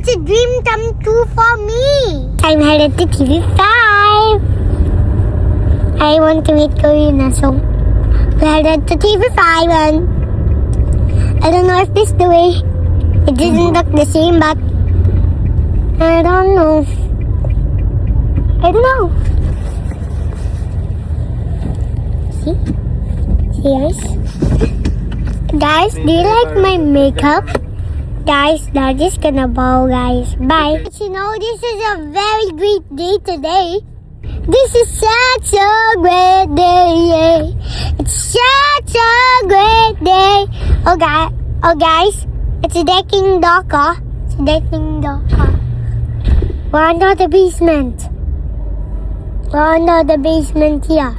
It's a dream come true for me. I'm headed to TV5. I want to meet Karina, so we're headed to TV5 and I don't know if this is the way. It doesn't look the same, but I don't know. I don't know. See? See, guys? Guys, do you like my makeup? Guys, that is gonna bow, guys. Bye. But you know, this is a very great day today. This is such a great day. It's such a great day. Oh, guys, it's a decking docker. It's a decking docker. We're under the basement. We're under the basement here.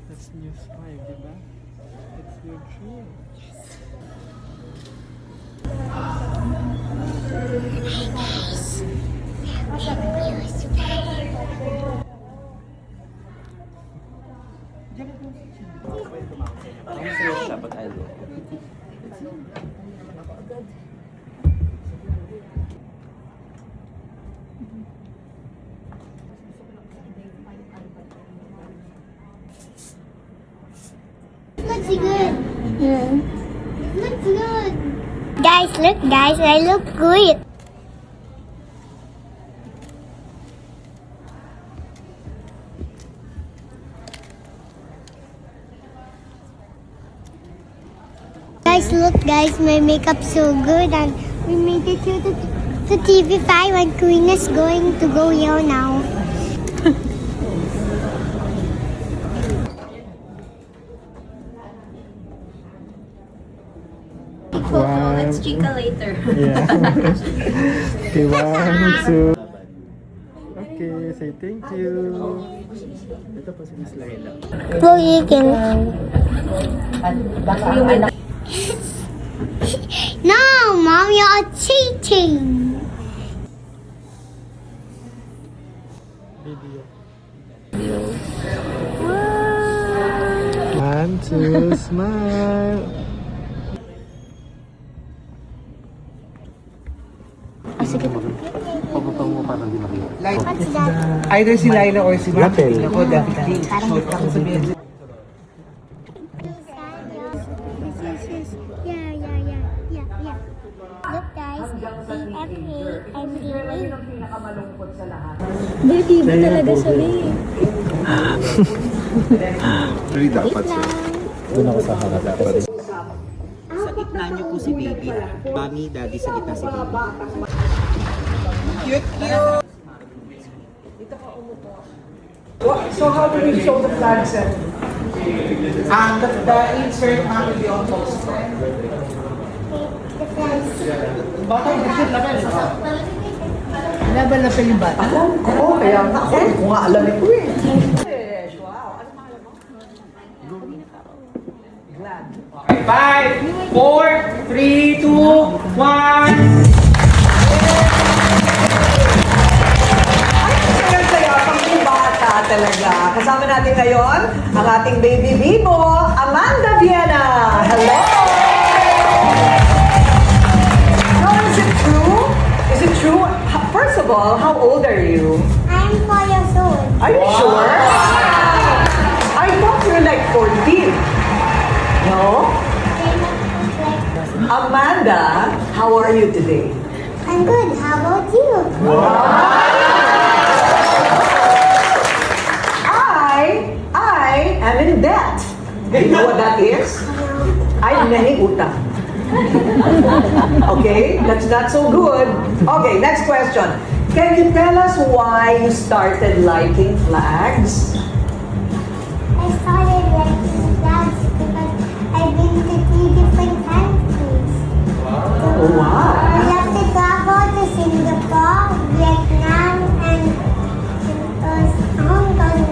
That's News 5, diba? It's your dream. Looks good. Yeah. Looks good. Guys, look, guys, I look good. Guys, look, guys, my makeup's so good and we made it here to TV5 and Queen is going to go here now. Wow. Let's chika later. Yeah. Okay, 1, 2. Okay, say thank you. Ito po si Miss Laila. We're eating. No, Mom, you're cheating. Video. 1, 2, smile. Pagutong mo parang di makita. What's that? Either si Laila or si Mark. Lapel. Ako, definitely. Parang So, ako sabihin si Yeah. Look, guys, CFA, I'm leaving. Baby mo talaga siya, babe. Really dapat siya. Doon ako sa harap dapat. sa gitna niyo po si baby. Mommy, daddy sa gitna si baby. Cute, cute! So how do we show the flags? The insert namin the on post. Baka yung shit naman. Laban na sa yung bata. Alam ko, kaya nga ako. Hindi ko nga alam ito eh. Wow, ano pangalan mo? Glad. Okay, 5, 4, 3, 2, 1. Ay, saya pang bata talaga. Kasama natin ngayon ang ating baby Bibo, Amanda Viena. Hello! How is it true? Is it true? First of all, how old are you? I'm 4 years old. Are you sure? I thought you were like 14. No? Amanda, how are you today? I'm good. How about you? I am in debt. You know what that is? I'm naning utang. Okay, that's not so good. Okay, next question. Can you tell us why you started liking flags? I started liking flags because I've been to 3 different countries. Oh, wow. I love to travel to Singapore, Vietnam, and Hong Kong.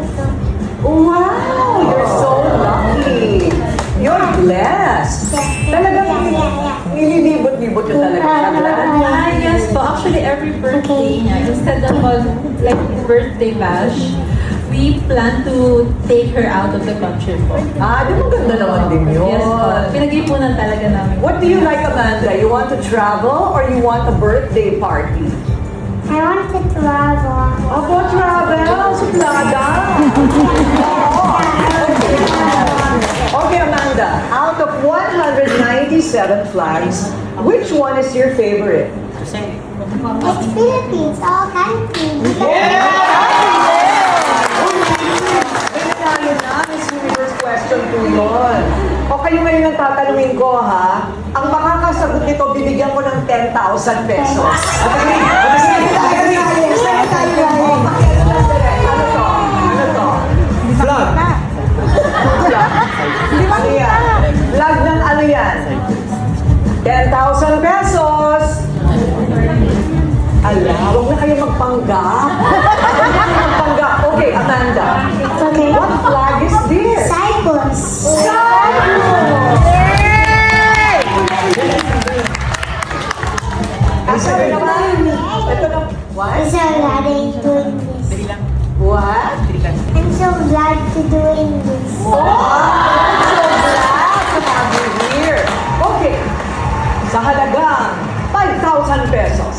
Wow, you're so lucky. You're blessed. Talagang nililibot-libot yun talaga siya. Yes po. Actually, every birthday niya, instead of like birthday bash, We plan to take her out of the country po. Ah, di ba ganda naman din yun? Yes po. Pinag-ipunan talaga namin. What do you like, Amanda? You want to travel or you want a birthday party? I want to travel. Opo, travel. Suplada. Okay, Amanda. Out of 197 flags, which one is your favorite? It's Philippines, all countries. Nanalo na, Miss Universe question 2 yun. O kayo ngayon ang tatanungin ko, ha? Ang makakasagot nito, bibigyan ko ng 10,000 pesos. Ano to? Ano to? Vlog! Ano yan? Vlog ng ano yan? 10,000 pesos! Ala, huwag na kayo magpanggap. Huwag na kayo magpanggap. Okay, Amanda. Okay. What flag is this? Cyprus. Asa na naman? Ito na. What? I'm so glad I'm doing this. What? I'm so glad to doing this. Oh, I'm so glad to have you here. Okay. Sa halagang 5,000 pesos.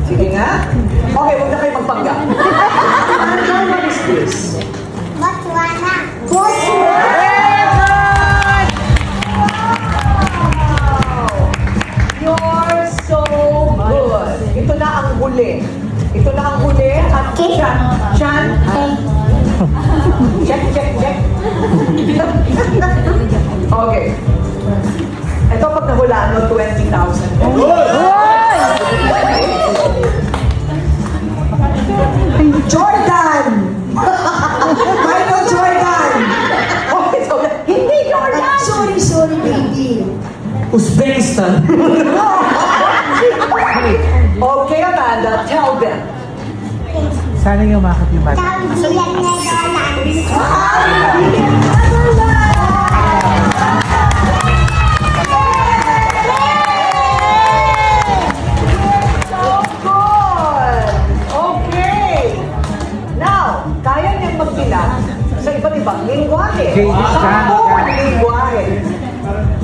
Sige nga. Okay, huwag na kayo magpanggap. What is this? Botswana. Botswana. You're so good. Ito na ang huli. Ito na ang huli. At Okay. Chan. Check, check, check. Okay. Ito pag nahulaan mo, 20,000. Jordan! Michael Jordan! Okay, so, hindi Jordan! Sorry, baby. Uzbekistan! Okay, Amanda, tell them. Sana yung umakit yung bata. Tawag na Good! Okay! Now, kaya niyang magbilang sa iba't ibang lingwahe. Sampung lingwahe.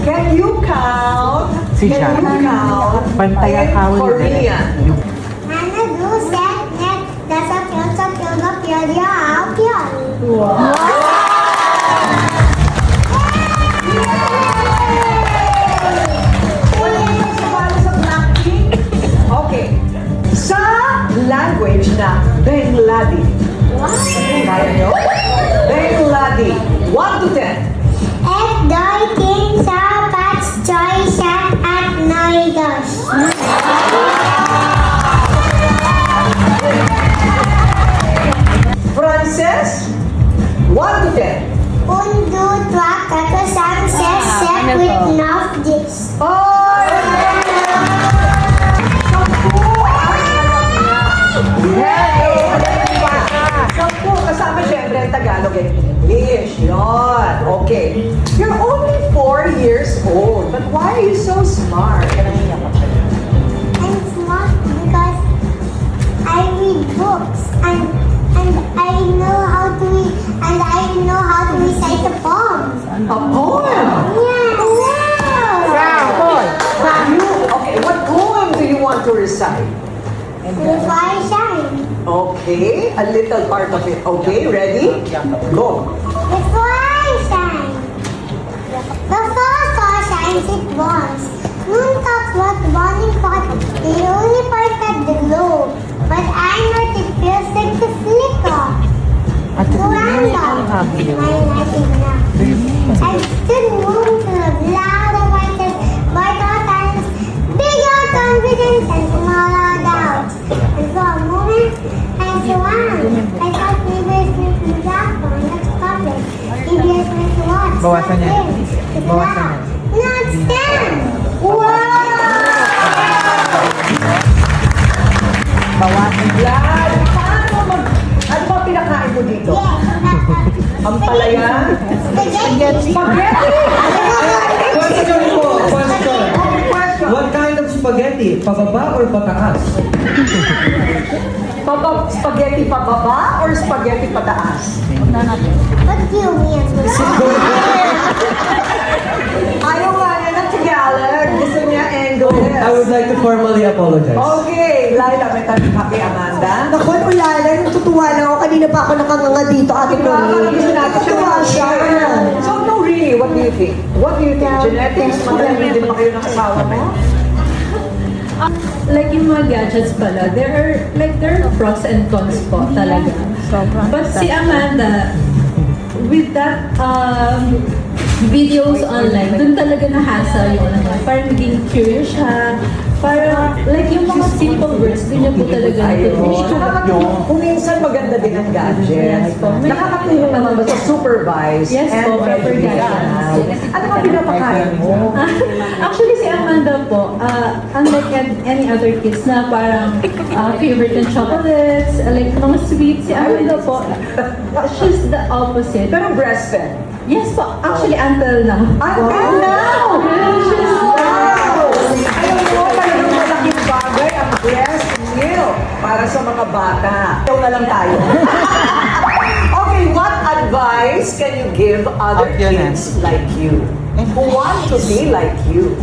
Can you count? Si Can Shan. you count Pantay ang in kawin Korean? Hana du set net dasa pyosa pyoga pyoja pyon. Okay. Sa language na Bengladi. Kaya nyo? Bengladi. 1 to 10. Ek doi tin sa pats choi sat at noi dos. Frances, 1 to 10. Un du trois quatre cinq six sept huit neuf dix. Oh! Sampu, kasama syempre ang Tagalog and English. Yun. Okay. You're only 4 years old, but why are you so smart? I'm smart because I read books and I know how to read and I know how to recite the poems. A poem? Yeah. Wow. Okay, what poem do you want to recite? Before I shine. Okay, a little part of it. Okay, ready? Go. Before I shine. Before star shines it burns. Moon talks about the burning pot, the only part at the glow. But I know it feels like the flicker. Random. My light is now. I stood moving to the louder voices, brighter talents, bigger confidence, and smaller doubts. And for a moment, I swam. I thought maybe it's making me laugh for my next topic. Maybe it's going to watch. Bawasan yan. It's Bawasan laugh. yan. Not stand. Wow! Bawasan. Yan. Ano ba pinakain mo dito? Ang palaya? Spaghetti. Spaghetti! Question po, question. Okay, question. What kind of spaghetti? Pababa or pataas? Spaghetti pababa or spaghetti pataas? What do you mean? Ayaw nga niya ng Tagalog. Gusto niya English. I would like to formally apologize. Okay, Laila, may tanong ka kay Amanda. Naku, ulala, natutuwa lang ako. Kanina pa ako nakanganga dito, Ate Marie. Gusto natin siya Natutuwa siya. So, no, really, what do you think? What do you think? Genetics, magaling din ba kayo ng asawa mo? Like yung mga gadgets pala, there are pros and cons po talaga. But si Amanda, with that videos online, dun talaga nahasa yung ano, parang naging curious siya. Parang, like yung mga simple words, dun niya po talaga natutunan. Nakakatulong. Kung minsan maganda din ang gadget. Yes po. Nakakatulong naman ba sa supervise Yes and po, for guidance? guidance. Ano ba pinapakain mo? Actually, si Amanda po, unlike any other kids na parang favorite ng chocolates, like mga sweets, si Amanda po, she's the opposite. Pero breastfed. Yes po, actually until now. Until now! She's Wow! Alam mo, talagang malaking bagay ang breast milk para sa mga bata. Ikaw na lang tayo. Okay, what advice can you give other kids like you who want to be like you?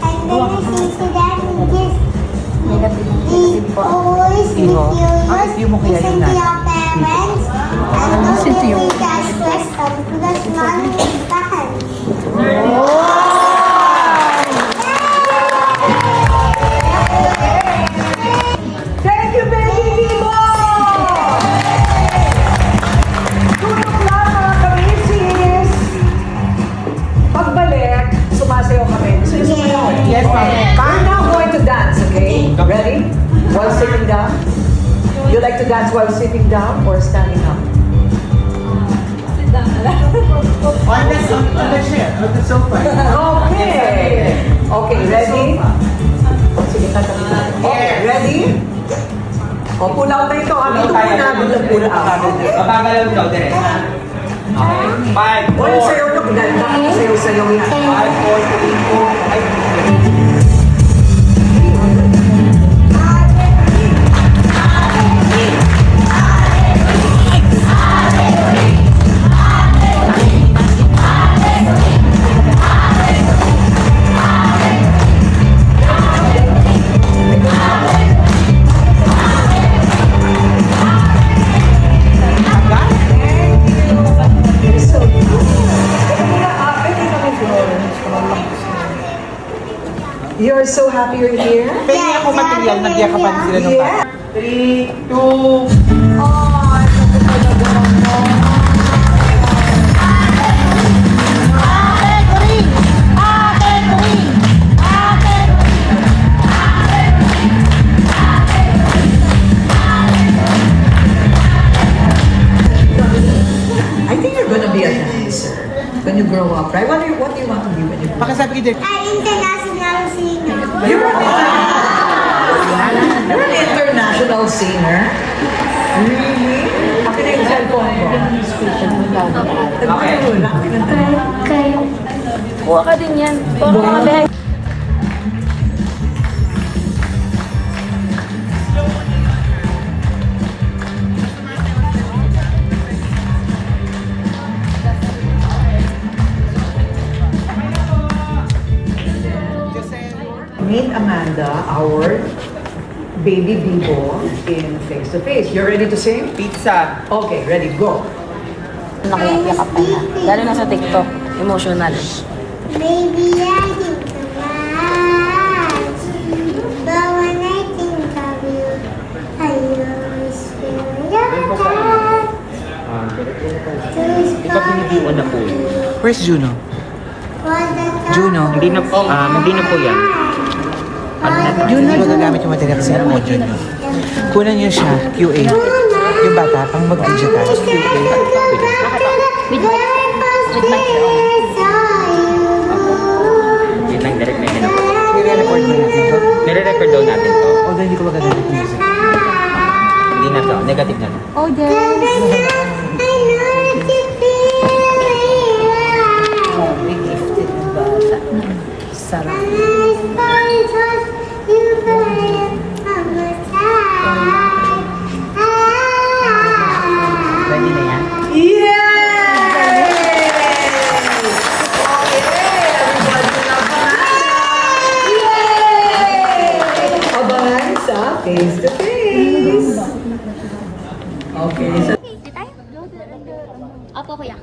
I'm gonna say to them, just be always be curious, listen to your parents, and don't be afraid to ask questions because mommy is fun. Thank you, Baby Nemo! Tutok lang mga kamisis! Pagbalik, sumasayaw kami. Gusto niyo sumayaw? Yes, ma'am. We're now going to dance, okay? Ready? While sitting down? You like to dance while sitting down or standing up? On the chair, on the sofa. Okay! Okay, ready? Sige, tatabi tayo. Okay, ready? O, pull out na ito. Ano ito muna? Pull out. Mapagalaw daw, dire. Okay. 5, Walang sayaw na. Sayaw-sayaw yan. 5, 4, 3, 2, 1. You're so happy you're here? Pwede ako material, nagyakapan sila ng Yeah. 3, 2, Oh, ito talaga mo. I think you're gonna be a dancer when you grow up, right? What do you want to be when you grow up? pakisabi ko din. International singer. You're an international singer? Really? Akin na yung cellphone ko. Okay. Kuha ka din yan. Kuha ka mga bag. Meet Amanda, our baby Bibo, in Face to Face. You're ready to sing? Pizza. Okay, ready, go. Nakiyakap pa na. Lalo na sa TikTok. Emotional. Baby, I think so much. But when I think of you, I always feel your touch. Where's Juno? Juno? Hindi na po yan. Juno, hindi magagamit yung material kasi ano mo, Juno. Kunan niyo siya, QA. Yung bata, pang mag-digital, QA. Yun lang, direct na yun. Nire-record na natin to. Nire-record daw natin to. Although hindi ko magagamit yung music. Hindi na to. Negative na to. Oh, there. May gifted na bata. Sarap. You feel on my side. Ready na yan? Abangan sa face to face. Okay, so Opo, kuya.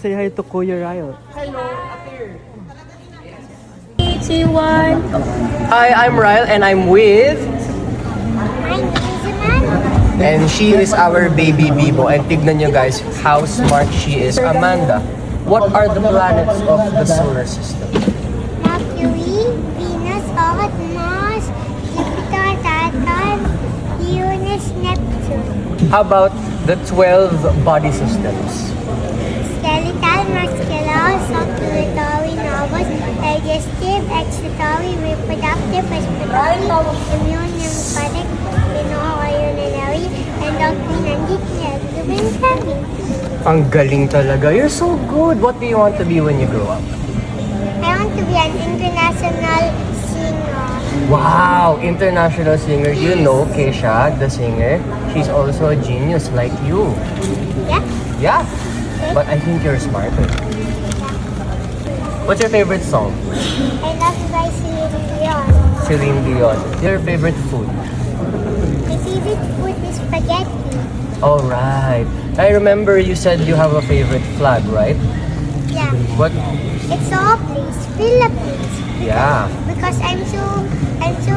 Say hi to Kuya Ryle. Hi, I'm Ryle and I'm with... I'm Elizabeth. And she is our baby Bibo. And tignan nyo guys how smart she is. Amanda, what are the planets of the solar system? Mercury, Venus, Earth, Mars, Jupiter, Saturn, Uranus, Neptune. How about the 12 body systems? Skeletal, muscular, circulatory, nervous, digestive, excretory, reproductive, respiratory, immune, lymphatic, urinary, endocrine, and nuclear. Ang galing talaga. You're so good. What do you want to be when you grow up? I want to be an international singer. Wow, international singer. You know Kesha, the singer. She's also a genius like you. Yeah? Yeah, but I think you're smarter. What's your favorite song? I love by Celine Dion. Celine Dion. Your favorite food? My favorite food is spaghetti. All right. I remember you said you have a favorite flag, right? Yeah. What? It's all place, Philippines. Yeah. Because I'm so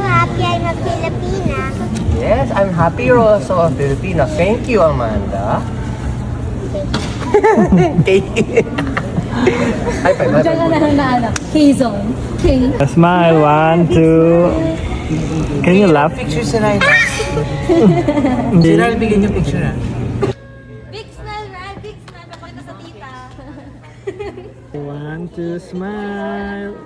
happy I'm a Filipina. Yes, I'm happy you're also a Filipina. Thank you, Amanda. Okay. High five. High Diyan five. na lang na anak. K-zone. K. Smile, 1, 2. Can you laugh? Picture si Ryle. Si Ryle, bigyan yung picture ah. Big smile, Ryan. Big smile. Papakita sa tita. 1, 2, smile.